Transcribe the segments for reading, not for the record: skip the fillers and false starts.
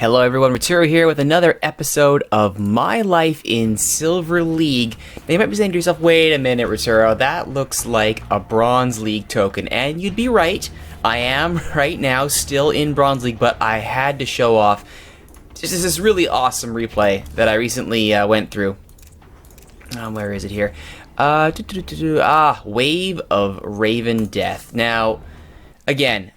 Hello everyone, Rituro here with another episode of My Life in Silver League. Now you might be saying to yourself, wait a minute Rituro, that looks like a Bronze League token. And you'd be right, I am right now still in Bronze League, but I had to show off just this really awesome replay that I recently went through. Where is it here? Wave of Raven Death. Now, again,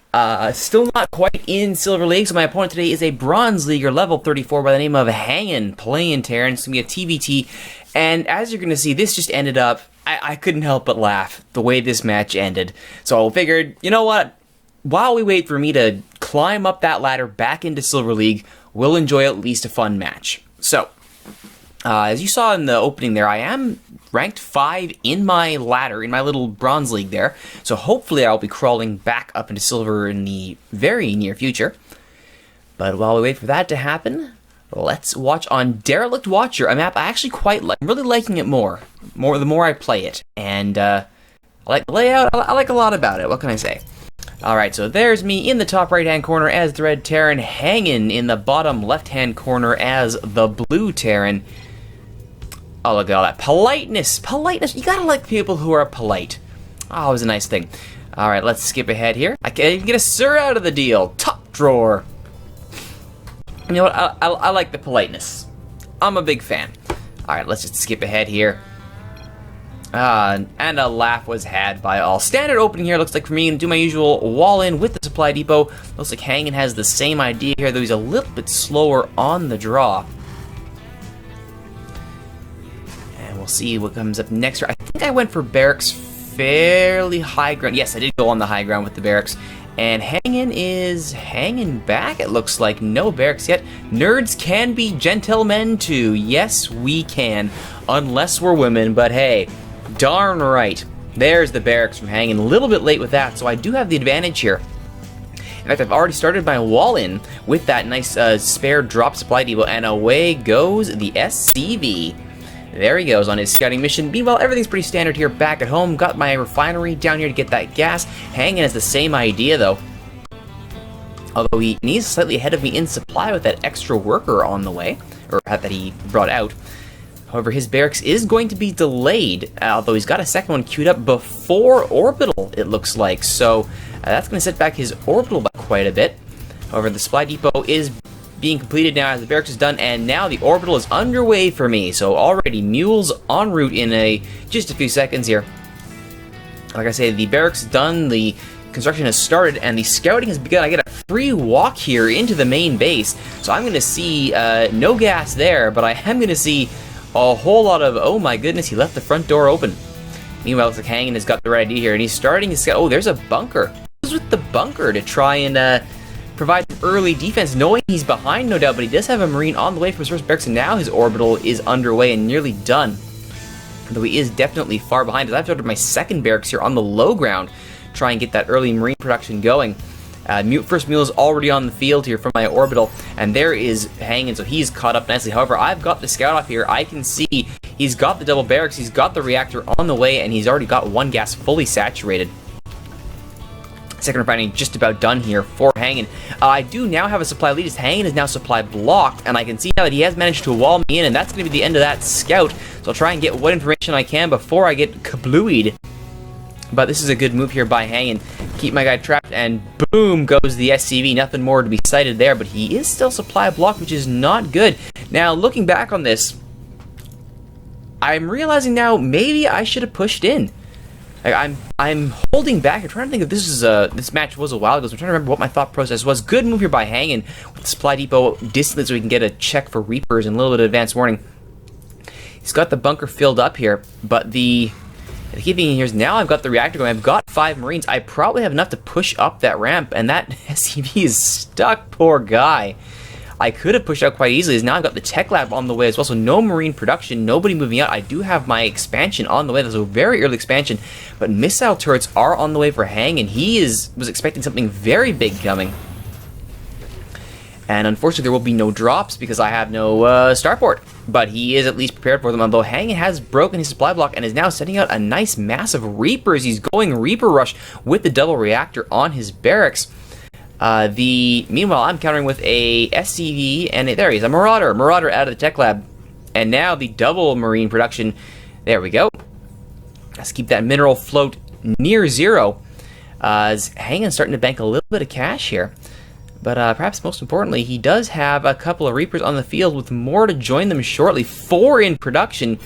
still not quite in Silver League, so my opponent today is a Bronze Leaguer, level 34, by the name of Hangin, playing Terran. It's going to be a TVT, and as you're going to see, this just ended up, I couldn't help but laugh the way this match ended. So I figured, you know what, while we wait for me to climb up that ladder back into Silver League, we'll enjoy at least a fun match. So, as you saw in the opening there, I am ranked 5 in my ladder, in my little Bronze League there, so hopefully I'll be crawling back up into Silver in the very near future. But while we wait for that to happen, let's watch on Derelict Watcher, a map I actually quite like. I'm really liking it more the more I play it, and I like the layout, I like a lot about it, what can I say? Alright, so there's me in the top right-hand corner as the red Terran, Hangin in the bottom left-hand corner as the blue Terran. Oh, look at all that. Politeness. Politeness. You gotta like people who are polite. Oh, it was a nice thing. Alright, let's skip ahead here. I can't even get a sir out of the deal. Top drawer. You know what? I like the politeness. I'm a big fan. Alright, let's just skip ahead here. And a laugh was had by all. Standard opening here, looks like for me, and do my usual wall in with the supply depot. Looks like Hangin has the same idea here, though he's a little bit slower on the draw. We'll see what comes up next. I think I went for barracks fairly high ground. Yes, I did go on the high ground with the barracks. And Hangin is hanging back, it looks like. No barracks yet. Nerds can be gentlemen too. Yes, we can. Unless we're women, but hey, darn right. There's the barracks from Hangin. A little bit late with that, so I do have the advantage here. In fact, I've already started my wall in with that nice spare drop supply depot, and away goes the SCV. There he goes on his scouting mission. Meanwhile, everything's pretty standard here back at home. Got my refinery down here to get that gas. Hangin has the same idea, though. Although he's slightly ahead of me in supply with that extra worker on the way, or that he brought out. However, his barracks is going to be delayed, although he's got a second one queued up before orbital, it looks like. So that's going to set back his orbital by quite a bit. However, the supply depot is being completed now as the barracks is done, and now the orbital is underway for me. So already mules en route in just a few seconds here. Like I say, the barracks is done, the construction has started, and the scouting has begun. I get a free walk here into the main base, so I'm going to see no gas there, but I am going to see a whole lot of, oh my goodness, he left the front door open. Meanwhile, looks like Hangin has got the right idea here, and he's starting to scout. Oh, there's a bunker. He goes with the bunker to try and provide some early defense, knowing he's behind, no doubt, but he does have a Marine on the way from his first barracks, and now his orbital is underway and nearly done. Though he is definitely far behind, as I've started my second barracks here on the low ground, try and get that early Marine production going. First mule is already on the field here from my orbital, and there is Hangin, so he's caught up nicely. However, I've got the scout up here. I can see he's got the double barracks, he's got the reactor on the way, and he's already got one gas fully saturated. Second refinery just about done here for Hangin. I do now have a supply lead, as Hangin is now supply blocked, and I can see now that he has managed to wall me in, and that's going to be the end of that scout. So I'll try and get what information I can before I get kablooied. But this is a good move here by Hangin. Keep my guy trapped, and boom goes the SCV. Nothing more to be cited there, but he is still supply blocked, which is not good. Now, looking back on this, I'm realizing now maybe I should have pushed in. I'm holding back. I'm trying to think if this match was a while ago, so I'm trying to remember what my thought process was. Good move here by Hangin with the supply depot distantly so we can get a check for Reapers and a little bit of advance warning. He's got the bunker filled up here, but the key thing here is now I've got the reactor going. I've got 5 Marines. I probably have enough to push up that ramp, and that SCV is stuck, poor guy. I could have pushed out quite easily, as now I've got the tech lab on the way as well, so no Marine production, nobody moving out. I do have my expansion on the way. That's a very early expansion, but missile turrets are on the way for Hangin. He was expecting something very big coming. And unfortunately, there will be no drops because I have no starport. But he is at least prepared for them, although Hangin has broken his supply block and is now sending out a nice massive Reapers. He's going Reaper Rush with the double reactor on his barracks. Meanwhile, I'm countering with a SCV, and there he is, a Marauder. Marauder out of the tech lab. And now the double marine production. There we go. Let's keep that mineral float near zero. As Hangin starting to bank a little bit of cash here. But perhaps most importantly, he does have a couple of Reapers on the field with more to join them shortly. 4 in production,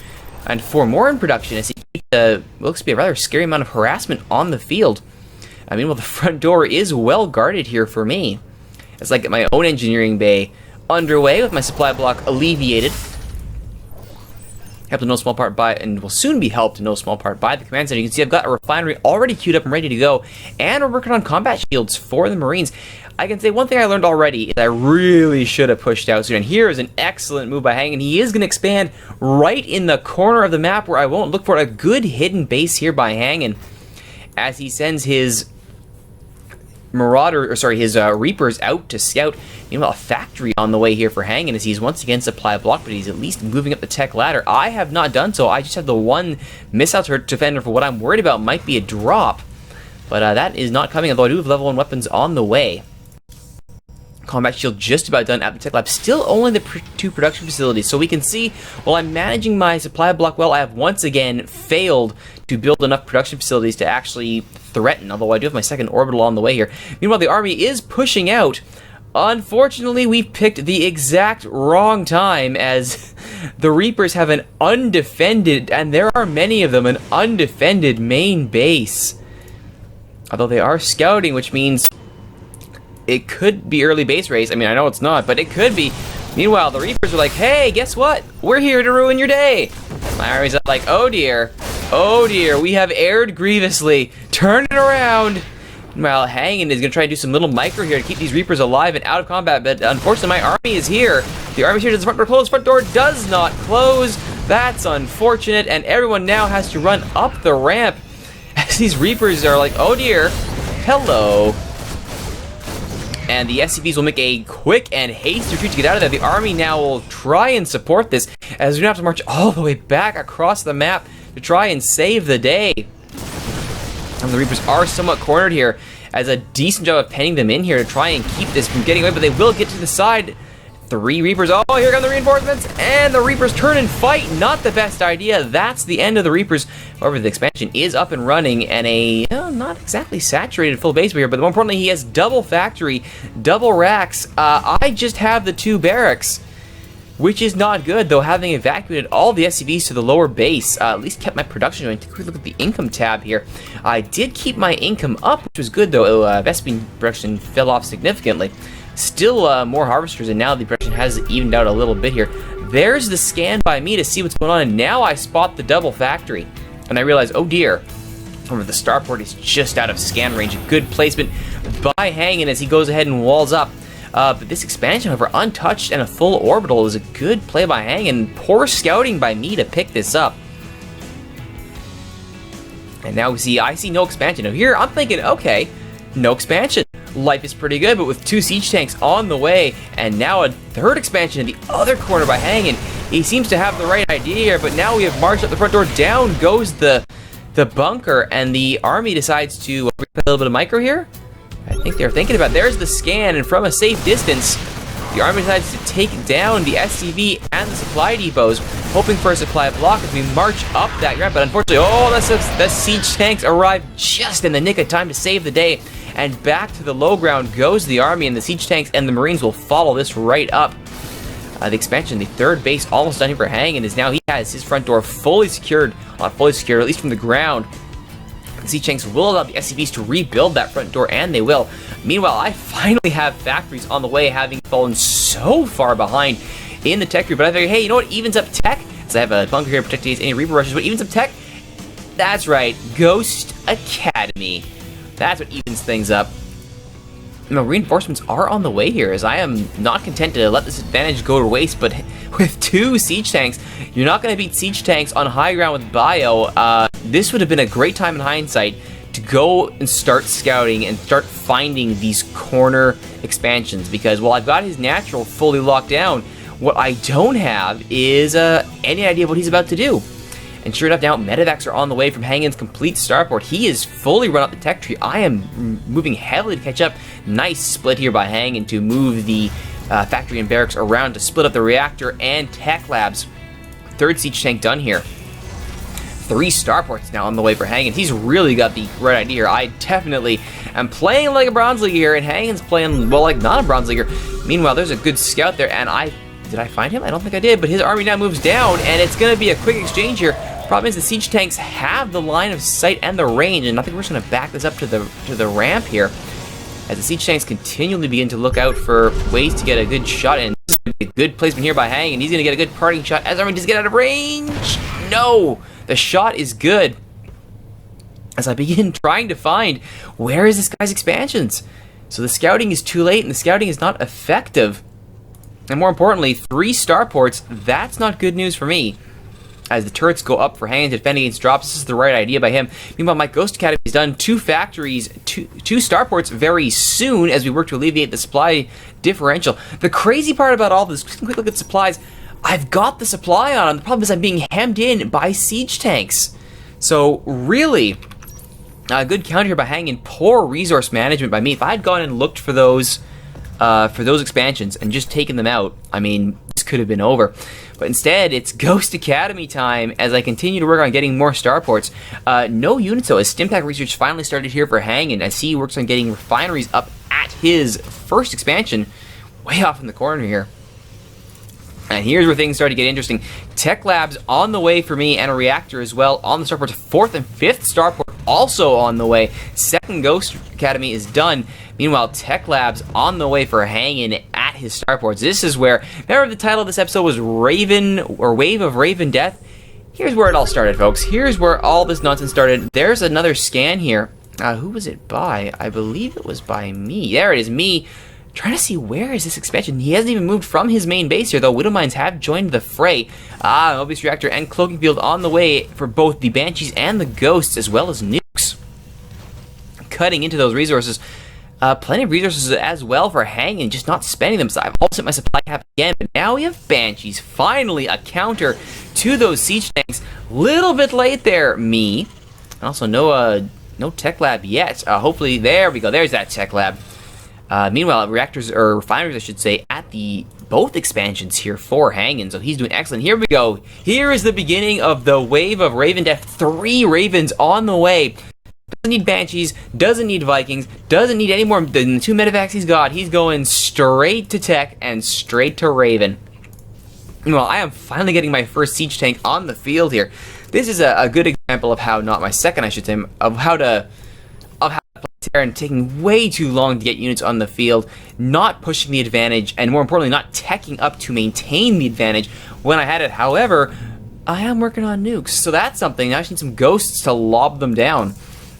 and 4 more in production as he keeps looks to be a rather scary amount of harassment on the field. I mean, well, the front door is well guarded here for me. It's like my own engineering bay underway with my supply block alleviated. Helped in no small part by, and will soon be helped in no small part by the command center. You can see I've got a refinery already queued up and ready to go, and we're working on combat shields for the Marines. I can say one thing I learned already is I really should have pushed out soon. And here is an excellent move by Hangin. He is going to expand right in the corner of the map where I won't look for it. A good hidden base here by Hangin as he sends his his Reapers out to scout. Meanwhile, a factory on the way here for Hangin as he's once again supply blocked, but he's at least moving up the tech ladder. I have not done so. I just have the one missile turret defender for what I'm worried about might be a drop. But that is not coming, although I do have level 1 weapons on the way. Combat shield just about done at the tech lab. Still only the 2 production facilities. So we can see, while I'm managing my supply block well, I have once again failed to build enough production facilities to actually threaten, although I do have my second orbital on the way here. Meanwhile, the army is pushing out. Unfortunately, we picked the exact wrong time as the Reapers have an undefended, and there are many of them, an undefended main base. Although they are scouting, which means it could be early base race. I mean, I know it's not, but it could be. Meanwhile, the Reapers are like, hey, guess what? We're here to ruin your day. My army's like, oh dear, we have erred grievously. Turn it around. Meanwhile, Hangin is going to try and do some little micro here to keep these Reapers alive and out of combat, but unfortunately, my army is here. The army's here. Does the front door close? Front door does not close. That's unfortunate, and everyone now has to run up the ramp as these Reapers are like, oh dear, hello. And the SCVs will make a quick and hasty retreat to get out of there. The army now will try and support this, as we don't have to march all the way back across the map to try and save the day. And the Reapers are somewhat cornered here, as a decent job of penning them in here to try and keep this from getting away, but they will get to the side. 3 Reapers. Oh, here come the reinforcements, and the Reapers turn and fight. Not the best idea. That's the end of the Reapers. However, the expansion is up and running, and a not exactly saturated full base here, but more importantly, he has double factory, double racks. I just have the 2 barracks, which is not good, though, having evacuated all the SCVs to the lower base. At least kept my production going. Take a quick look at the income tab here. I did keep my income up, which was good, though. Vespine production fell off significantly. Still more harvesters, and now the production has evened out a little bit here. There's the scan by me to see what's going on, and now I spot the double factory. And I realize, oh dear, the starport is just out of scan range. A good placement by Hangin as he goes ahead and walls up. But this expansion, however, untouched and a full orbital is a good play by Hangin. Poor scouting by me to pick this up. And now I see no expansion. Now here, I'm thinking, okay, no expansion. Life is pretty good, but with 2 siege tanks on the way, and now a 3rd expansion in the other corner by Hangin. He seems to have the right idea here, but now we have marched up the front door. Down goes the bunker, and the army decides to a little bit of micro here. I think they're thinking about it. There's the scan, and from a safe distance, the army decides to take down the SCV and the supply depots, hoping for a supply block as we march up that ramp. But unfortunately, the siege tanks arrive just in the nick of time to save the day. And back to the low ground goes the army, and the siege tanks and the Marines will follow this right up. The expansion, the 3rd base almost done here for Hangin, is now he has his front door fully secured, not fully secured, at least from the ground. The siege tanks will allow the SCVs to rebuild that front door, and they will. Meanwhile, I finally have factories on the way, having fallen so far behind in the tech group. But I figured, hey, you know what evens up tech? So I have a bunker here to protect against any Reaper rushes. What evens up tech? That's right, Ghost Academy. That's what evens things up. Reinforcements are on the way here, as I am not content to let this advantage go to waste, but with 2 siege tanks, you're not going to beat siege tanks on high ground with bio. This would have been a great time in hindsight to go and start scouting and start finding these corner expansions, because while I've got his natural fully locked down, what I don't have is any idea of what he's about to do. And sure enough, now medevacs are on the way from Hangen's complete starport. He is fully run up the tech tree. I am moving heavily to catch up. Nice split here by Hangen to move the factory and barracks around to split up the reactor and tech labs. Third siege tank done here. 3 starports now on the way for Hangen. He's really got the right idea here. I definitely am playing like a Bronze Leaguer here, and Hangen's playing, well, like not a Bronze Leaguer. Meanwhile, there's a good scout there, and did I find him? I don't think I did, but his army now moves down, and it's going to be a quick exchange here. Problem is the siege tanks have the line of sight and the range, and I think we're just going to back this up to the ramp here. As the siege tanks continually begin to look out for ways to get a good shot in. This is going to be a good placement here by Hangen. He's going to get a good parting shot as army just get out of range. No! The shot is good. As I begin trying to find where is this guy's expansions. So the scouting is too late and the scouting is not effective. And more importantly, 3 starports, that's not good news for me. As the turrets go up for Hangen to defend against drops, this is the right idea by him. Meanwhile, my Ghost Academy has done 2 factories, two starports very soon as we work to alleviate the supply differential. The crazy part about all this, quick look at supplies, I've got the supply on. The problem is I'm being hemmed in by siege tanks. So really, a good counter here by Hangen. Poor resource management by me. If I had gone and looked for those expansions and just taken them out, I mean, this could have been over. But instead, it's Ghost Academy time as I continue to work on getting more starports. No units though, as Stimpack research finally started here for Hangen as he works on getting refineries up at his first expansion, way off in the corner here. And here's where things start to get interesting. Tech labs on the way for me and a reactor as well on the starports. 4th and 5th starport also on the way. 2nd Ghost Academy is done. Meanwhile, tech labs on the way for Hangen at his starports. This is where, remember the title of this episode was Raven or Wave of Raven Death? Here's where it all started, folks. Here's where all this nonsense started. There's another scan here. Who was it by? I believe it was by me. There it is, me. Trying to see where is this expansion. He hasn't even moved from his main base here, though. Widow Mines have joined the fray. Mobius Reactor and Cloaking Field on the way for both the Banshees and the Ghosts, as well as nukes. Cutting into those resources. Plenty of resources as well for Hangen, just not spending them. So I've also hit my supply cap again, but now we have Banshees. Finally, a counter to those siege tanks. Little bit late there, me. And also no tech lab yet. Hopefully, there we go. There's that tech lab. Meanwhile, reactors, or refineries, I should say, at both expansions here for Hangen, so he's doing excellent. Here we go. Here is the beginning of the wave of Raven Death. 3 Ravens on the way. Doesn't need Banshees, doesn't need Vikings, doesn't need any more than the 2 medevacs he's got. He's going straight to tech and straight to Raven. Meanwhile, I am finally getting my first siege tank on the field here. This is a good example of how, not my second, I should say, of how to play and taking way too long to get units on the field, not pushing the advantage, and more importantly, not teching up to maintain the advantage when I had it. However, I am working on nukes, so that's something. I just need some ghosts to lob them down.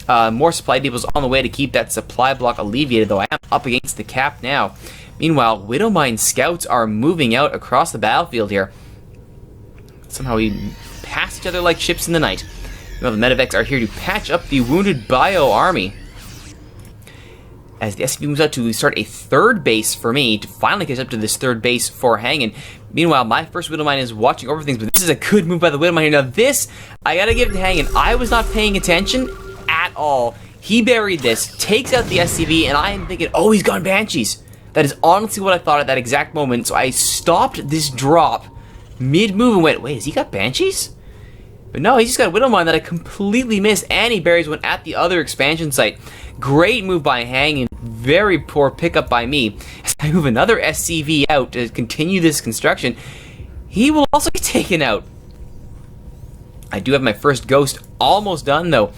More supply depots on the way to keep that supply block alleviated, though I am up against the cap now. Meanwhile, Widow Mine scouts are moving out across the battlefield here. Somehow we pass each other like ships in the night. Meanwhile, the medevacs are here to patch up the wounded bio army. As the SCP moves out to start a 3rd base for me, to finally catch up to this 3rd base for Hangen. Meanwhile, my first Widow Mine is watching over things, but this is a good move by the Widow Mine here. Now this, I gotta give it to Hangen. I was not paying attention at all. He buried this, takes out the SCV, and I am thinking, oh, he's gone Banshees. That is honestly what I thought at that exact moment, so I stopped this drop mid-move and went, wait, has he got Banshees? But no, he just got a Widow Mine that I completely missed, and he buries one at the other expansion site. Great move by Hangen, very poor pickup by me. As I move another SCV out to continue this construction, he will also be taken out. I do have my first ghost almost done, though.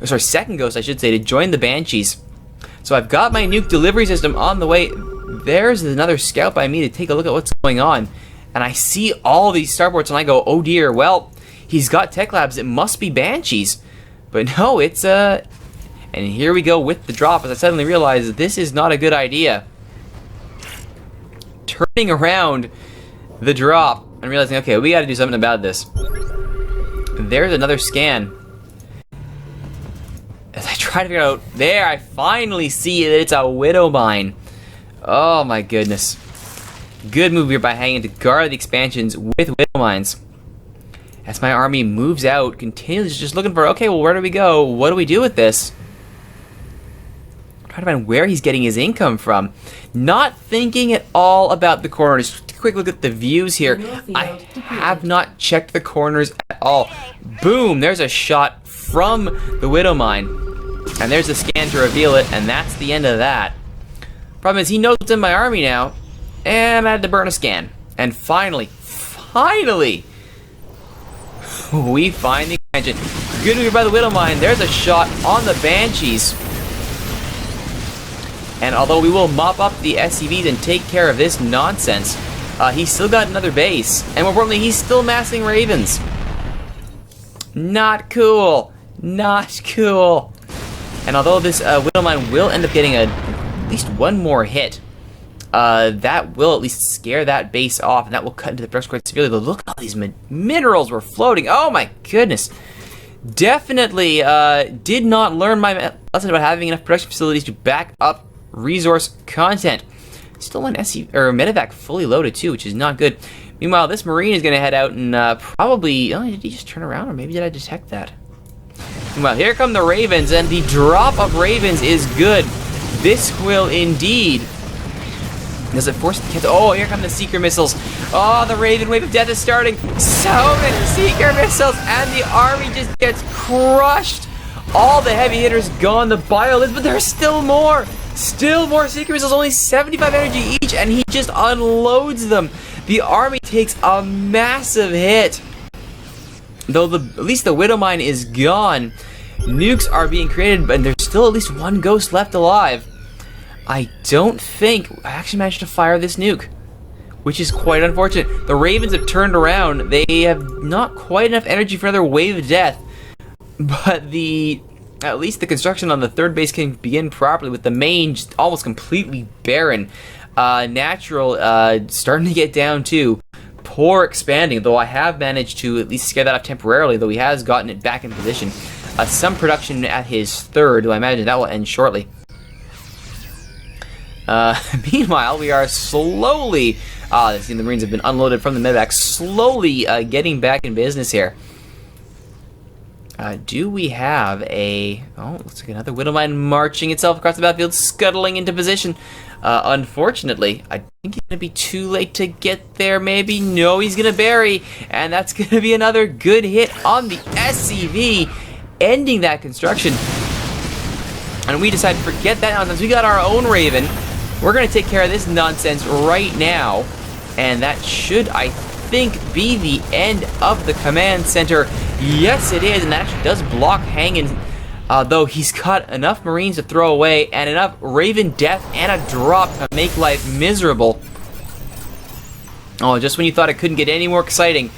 Sorry, 2nd ghost, I should say, to join the Banshees. So I've got my nuke delivery system on the way. There's another scout by me to take a look at what's going on. And I see all these starports, and I go, oh dear, well, he's got tech labs, it must be Banshees. But no, it's and here we go with the drop as I suddenly realize that this is not a good idea. Turning around the drop and realizing, okay, we gotta do something about this. There's another scan. As I try to figure out, there, I finally see that it's a Widow Mine. Oh my goodness. Good move here by Hangen to guard the expansions with Widow Mines. As my army moves out, continues just looking for, okay, well, where do we go? What do we do with this? I'm trying to find where he's getting his income from. Not thinking at all about the corners. Just a quick look at the views here. I have not checked the corners at all. Boom, there's a shot from the Widow Mine. And there's a scan to reveal it, and that's the end of that. Problem is, he knows what's in my army now, and I had to burn a scan. And finally, we find the expansion. Good news by the Widow Mine. There's a shot on the Banshees. And although we will mop up the SCVs and take care of this nonsense, he's still got another base. And more importantly, he's still massing Ravens. Not cool. Not cool. And although this Widow Mine will end up getting at least one more hit, that will at least scare that base off, and that will cut into the production quite severely. But look at all these minerals were floating. Oh my goodness. Definitely did not learn my lesson about having enough production facilities to back up resource content. Still one SC or medevac fully loaded too, which is not good. Meanwhile, this Marine is going to head out and probably... Oh, did he just turn around, or maybe did I detect that? Meanwhile, here come the Ravens, and the drop of Ravens is good. This will indeed... Does it force the kids? Oh, here come the Seeker missiles. Oh, the Raven wave of death is starting. So many Seeker missiles, and the army just gets crushed. All the heavy hitters gone, the bioliths, but there's still more. Still more Seeker missiles, only 75 energy each, and he just unloads them. The army takes a massive hit. Though at least the Widow Mine is gone, nukes are being created, but there's still at least one ghost left alive. I don't think I actually managed to fire this nuke, which is quite unfortunate. The Ravens have turned around. They have not quite enough energy for another wave of death, but at least the construction on the third base can begin properly, with the main just almost completely barren. Natural starting to get down too. Poor expanding, though I have managed to at least scare that up temporarily, though he has gotten it back in position. Some production at his third, though I imagine that will end shortly. Meanwhile, we are slowly... the Marines have been unloaded from the medevac, slowly getting back in business here. Do we have a... Oh, looks like another Widow Mine marching itself across the battlefield, scuttling into position. Unfortunately, I think he's going to be too late to get there, maybe. No, he's going to bury, and that's going to be another good hit on the SCV, ending that construction. And we decided to forget that nonsense. We got our own Raven. We're going to take care of this nonsense right now, and that should, I think, be the end of the command center. Yes, it is, and that actually does block Hangin', though he's got enough Marines to throw away and enough Raven death and a drop to make life miserable. Oh, just when you thought it couldn't get any more exciting,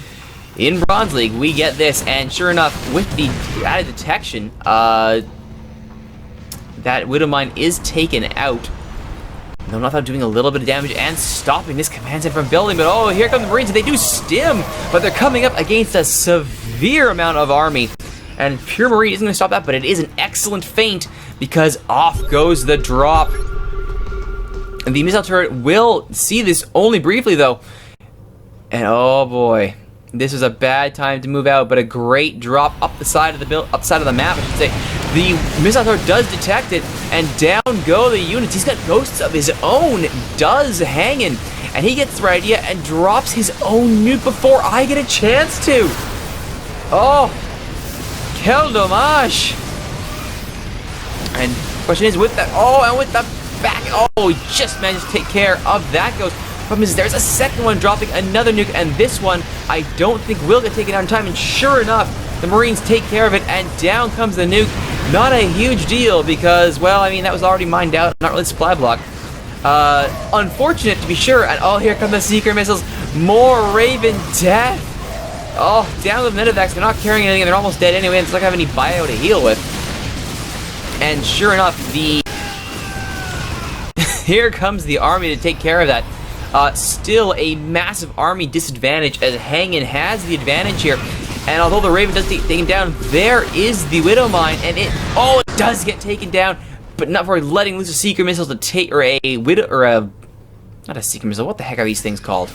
in Bronze League, we get this, and sure enough, with the added detection, that Widow Mine is taken out. No, not without doing a little bit of damage and stopping this command center from building, but oh, here come the Marines, and they do stim, but they're coming up against a severe amount of army, and Pure Marine isn't going to stop that, but it is an excellent feint, because off goes the drop. And the missile turret will see this only briefly, though, and oh boy, this is a bad time to move out, but a great drop up the side of the map, I should say. The missile turret does detect it, and down go the units. He's got ghosts of his own, does Hangin', and he gets the right idea and drops his own nuke before I get a chance to. Oh, quel dommage. And the question is, with that, oh, and with the back, oh, he just managed to take care of that ghost. Problem is, there's a second one dropping another nuke, and this one I don't think will get taken out in time, and sure enough, the Marines take care of it, and down comes the nuke. Not a huge deal, because, well, I mean, that was already mined out, not really supply block. Unfortunate to be sure, and oh, here come the Seeker missiles. More Raven death. Oh, down with medevacs, they're not carrying anything, and they're almost dead anyway, and it's not gonna have any bio to heal with. And sure enough, here comes the army to take care of that. Still a massive army disadvantage, as Hangin' has the advantage here. And although the Raven does get taken down, there is the Widow Mine, and it does get taken down, but not for letting loose a Seeker missile to take, or a Widow, or a, not a Seeker missile, what the heck are these things called?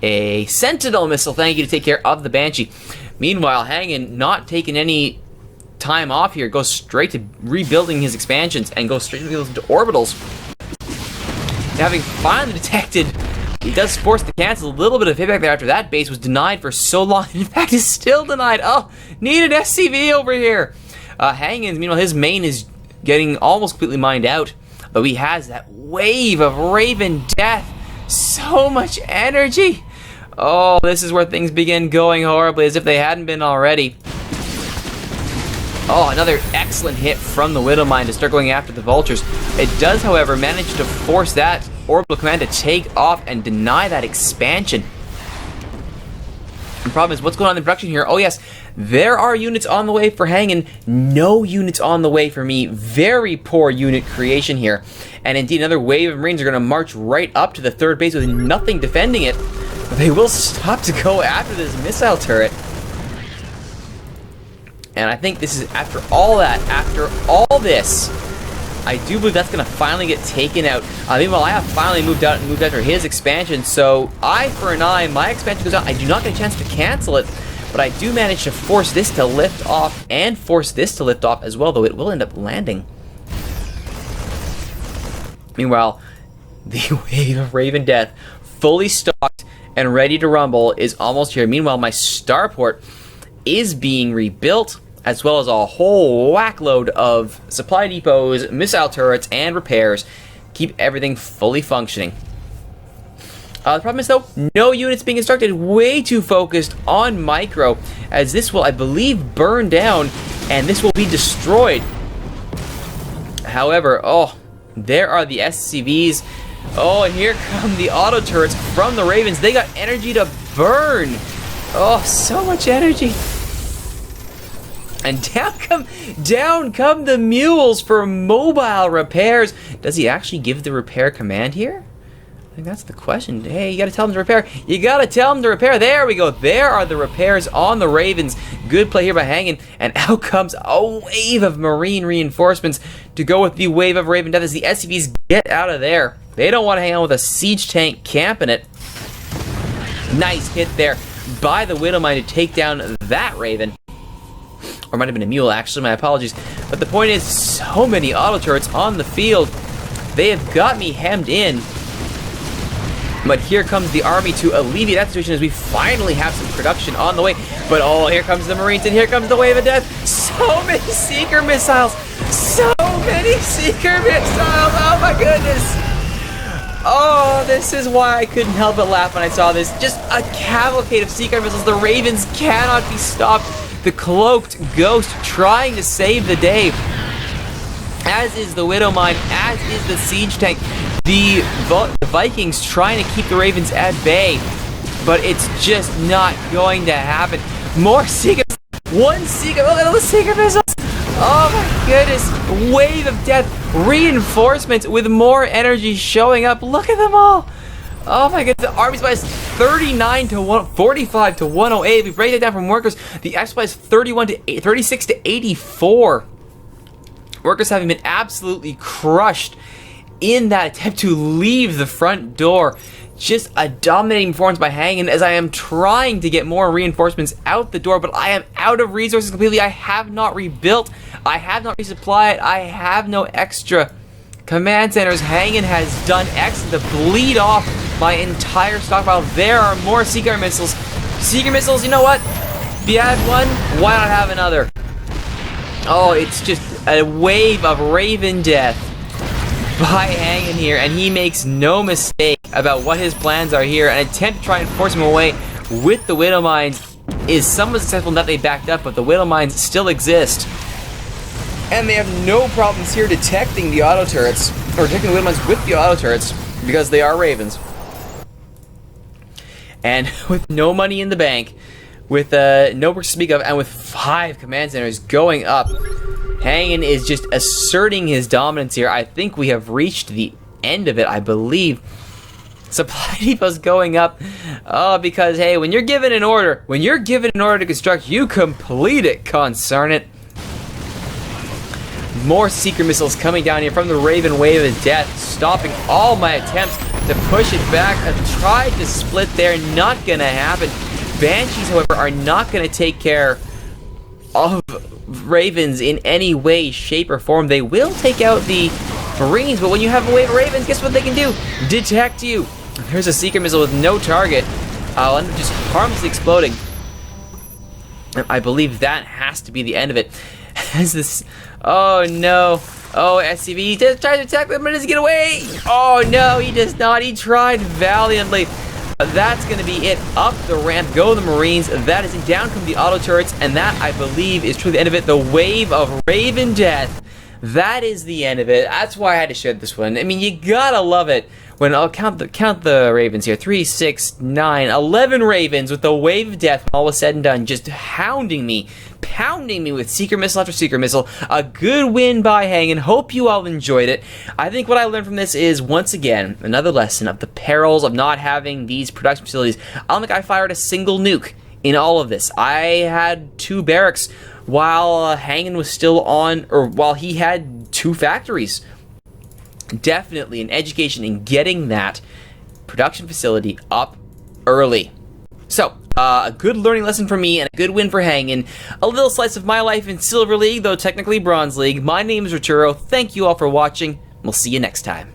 a Sentinel missile. Thank you to take care of the Banshee. Meanwhile, Hagen not taking any time off here, goes straight to rebuilding his expansions and goes straight into orbitals. And having finally detected, he does force to cancel a little bit of hitback there after that base was denied for so long. In fact, is still denied. Oh, needed SCV over here. Hagen's, meanwhile, his main is getting almost completely mined out, but he has that wave of Raven Death. So much energy. Oh, this is where things begin going horribly, as if they hadn't been already. Oh, another excellent hit from the Widowmine to start going after the Vultures. It does, however, manage to force that orbital command to take off and deny that expansion. The problem is, what's going on in production here? Oh yes, there are units on the way for Hagen, no units on the way for me. Very poor unit creation here. And indeed, another wave of Marines are going to march right up to the third base with nothing defending it. But they will stop to go after this missile turret. And I think this is, after all that, after all this, I do believe that's going to finally get taken out. Meanwhile, I have finally moved out after his expansion, so eye for an eye, my expansion goes out. I do not get a chance to cancel it, but I do manage to force this to lift off and force this to lift off as well, though it will end up landing. Meanwhile, the wave of Raven Death, fully stocked and ready to rumble, is almost here. Meanwhile, my starport is being rebuilt, as well as a whole whackload of supply depots, missile turrets, and repairs. Keep everything fully functioning. The problem is, though, no units being constructed. Way too focused on micro, as this will, I believe, burn down, and this will be destroyed. However, oh, there are the SCVs. Oh, and here come the auto turrets from the Ravens. They got energy to burn. Oh, so much energy. And down come the mules for mobile repairs. Does he actually give the repair command here? I think that's the question. Hey, you gotta tell him to repair. You gotta tell him to repair. There we go. There are the repairs on the Ravens. Good play here by Hagen. And out comes a wave of Marine reinforcements to go with the wave of Raven Death as the SCVs get out of there. They don't want to hang on with a siege tank camping it. Nice hit there by the Widowmine to take down that Raven. Or might have been a mule, actually, my apologies. But the point is, so many auto turrets on the field. They have got me hemmed in. But here comes the army to alleviate that situation as we finally have some production on the way. But oh, here comes the Marines and here comes the wave of death. So many Seeker missiles. So many Seeker missiles. Oh my goodness. Oh, this is why I couldn't help but laugh when I saw this. Just a cavalcade of Seeker missiles. The Ravens cannot be stopped. The cloaked ghost trying to save the day. As is the Widowmine, as is the siege tank. The Vikings trying to keep the Ravens at bay. But it's just not going to happen. More Seeker. One Seeker. Look at all the Seeker missiles. Oh my goodness. Wave of death. Reinforcements with more energy showing up. Look at them all. Oh my goodness. The army supply is 39 to 45 to 108. We break it down from workers. The F supply is 36 to 84. Workers having been absolutely crushed in that attempt to leave the front door. Just a dominating performance by Hagen as I am trying to get more reinforcements out the door, but I am out of resources completely. I have not rebuilt. I have not resupplied. I have no extra command centers. Hagen has done excellent to bleed off my entire stockpile. There are more Seeker missiles. Seeker missiles, you know what? If you had one, why not have another? Oh, it's just a wave of Raven Death by Hagen here, and he makes no mistake about what his plans are here. An attempt to try and force him away with the Widowmines is somewhat successful in that they backed up, but the Widowmines still exist. And they have no problems here detecting the auto turrets, or detecting the Widowmines with the auto turrets, because they are Ravens. And with no money in the bank, with no work to speak of, and with 5 command centers going up, Hagen is just asserting his dominance here. I think we have reached the end of it, I believe. Supply depots going up. Oh, because, hey, when you're given an order, to construct, you complete it, concern it. More Seeker missiles coming down here from the Raven Wave of Death, stopping all my attempts to push it back. Tried to split there, not gonna happen. Banshees, however, are not gonna take care of Ravens in any way, shape, or form. They will take out the Marines, but when you have a wave of Ravens, guess what they can do? Detect you. There's a Seeker Missile with no target. I'll end up just harmlessly exploding. I believe that has to be the end of it. As this... Oh, no. Oh, SCV, he just tried to attack them, but does he get away? Oh, no, he does not. He tried valiantly. That's going to be it. Up the ramp go the Marines. That is it. Down come the auto turrets, and that, I believe, is truly the end of it. The wave of Raven Death. That is the end of it. That's why I had to share this one. I mean, you gotta love it. When I'll count the Ravens here. 3, 6, 9, 11 Ravens with the wave of death when all was said and done, just hounding me, pounding me with Seeker Missile after Seeker Missile. A good win by Hangin. Hope you all enjoyed it. I think what I learned from this is, once again, another lesson of the perils of not having these production facilities. I don't think I fired a single nuke in all of this. I had 2 barracks while Hangin was still on, or while he had 2 factories. Definitely an education in getting that production facility up early. So, a good learning lesson for me and a good win for Hangin. A little slice of my life in Silver League, though technically Bronze League. My name is Rituro. Thank you all for watching. We'll see you next time.